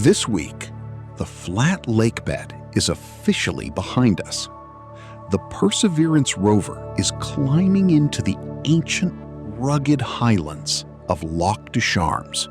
This week, the flat lake bed is officially behind us. The Perseverance Rover is climbing into the ancient, rugged Highlands of Lac de Charmes.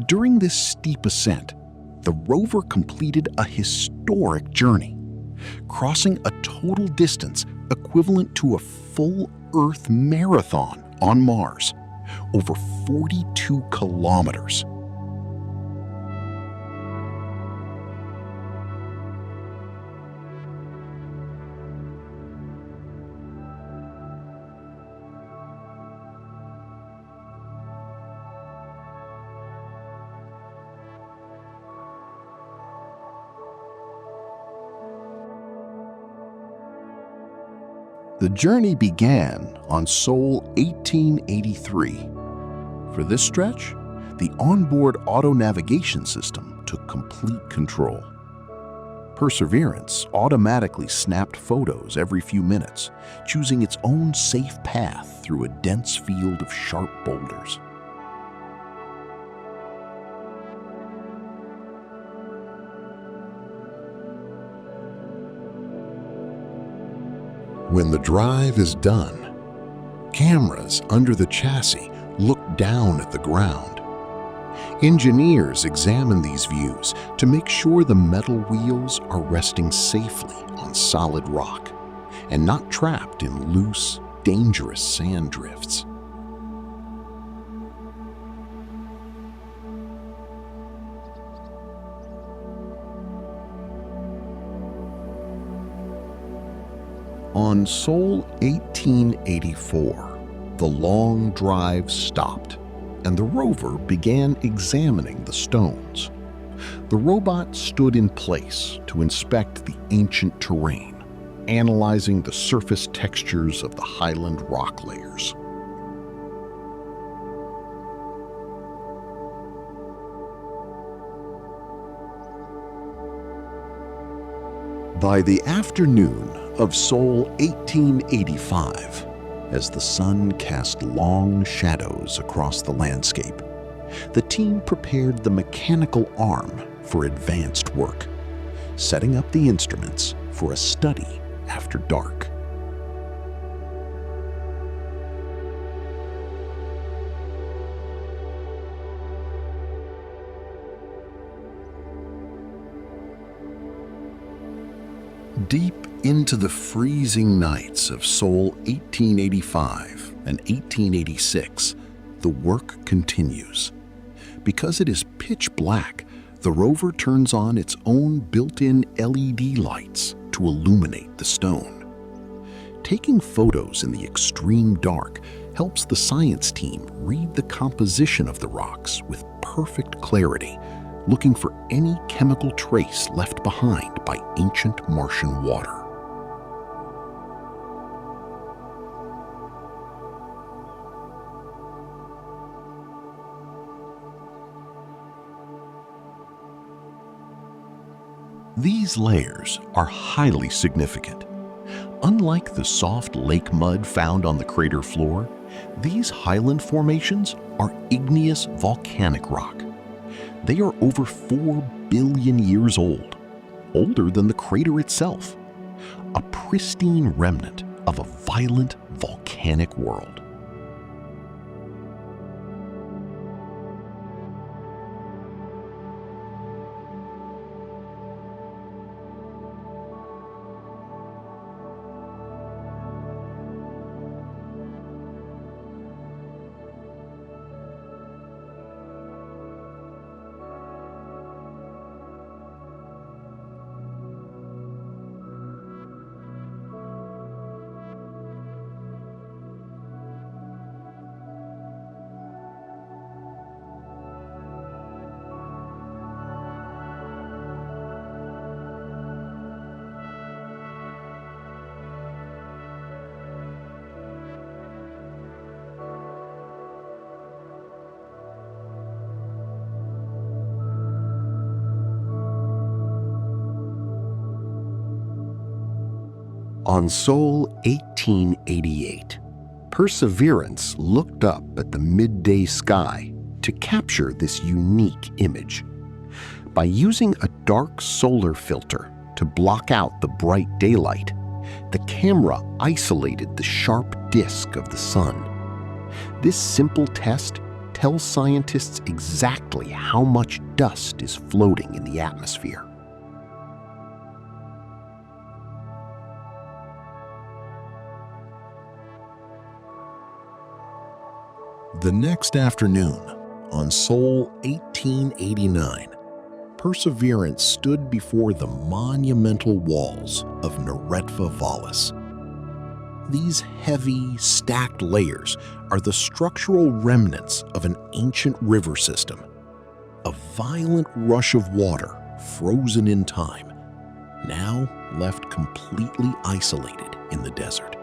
During this steep ascent, the rover completed a historic journey, crossing a total distance equivalent to a full Earth marathon on Mars, over 42 kilometers. The journey began on Sol 1883. For this stretch, the onboard auto-navigation system took complete control. Perseverance automatically snapped photos every few minutes, choosing its own safe path through a dense field of sharp boulders. When the drive is done, cameras under the chassis look down at the ground. Engineers examine these views to make sure the metal wheels are resting safely on solid rock and not trapped in loose, dangerous sand drifts. On Sol 1884, the long drive stopped, and the rover began examining the stones. The robot stood in place to inspect the ancient terrain, analyzing the surface textures of the highland rock layers. By the afternoon of Sol 1885, as the sun cast long shadows across the landscape, the team prepared the mechanical arm for advanced work, setting up the instruments for a study after dark. Deep into the freezing nights of Sol 1885 and 1886, the work continues. Because it is pitch black, the rover turns on its own built-in LED lights to illuminate the stone. Taking photos in the extreme dark helps the science team read the composition of the rocks with perfect clarity, looking for any chemical trace left behind by ancient Martian water. These layers are highly significant. Unlike the soft lake mud found on the crater floor, these highland formations are igneous volcanic rock. They are over 4 billion years old, older than the crater itself, a pristine remnant of a violent volcanic world. On Sol 1888, Perseverance looked up at the midday sky to capture this unique image. By using a dark solar filter to block out the bright daylight, the camera isolated the sharp disk of the sun. This simple test tells scientists exactly how much dust is floating in the atmosphere. The next afternoon, on Sol 1889, Perseverance stood before the monumental walls of Neretva Vallis. These heavy, stacked layers are the structural remnants of an ancient river system, a violent rush of water frozen in time, now left completely isolated in the desert.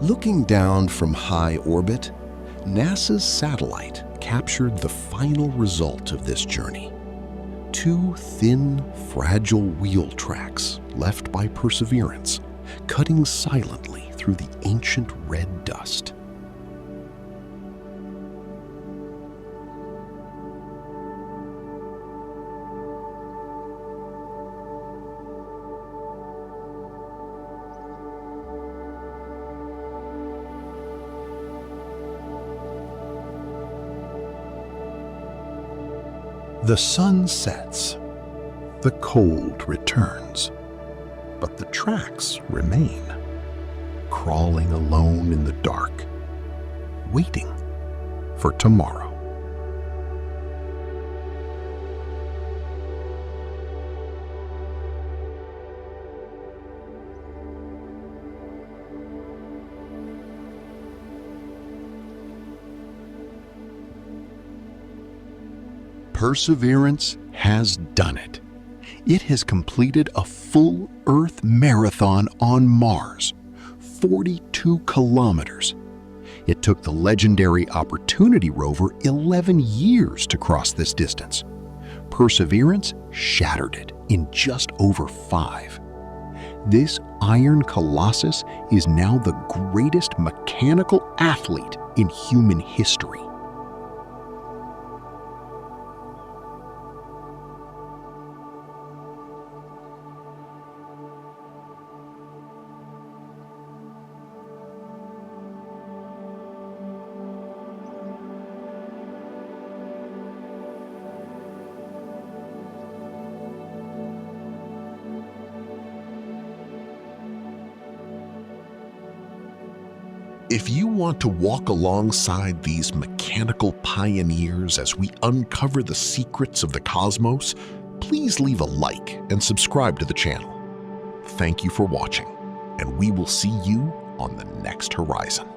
Looking down from high orbit, NASA's satellite captured the final result of this journey. Two thin, fragile wheel tracks left by Perseverance, cutting silently through the ancient red dust. The sun sets, the cold returns, but the tracks remain, crawling alone in the dark, waiting for tomorrow. Perseverance has done it. It has completed a full Earth marathon on Mars, 42 kilometers. It took the legendary Opportunity rover 11 years to cross this distance. Perseverance shattered it in just over 5. This iron colossus is now the greatest mechanical athlete in human history. If you want to walk alongside these mechanical pioneers as we uncover the secrets of the cosmos, please leave a like and subscribe to the channel. Thank you for watching, and we will see you on the next horizon.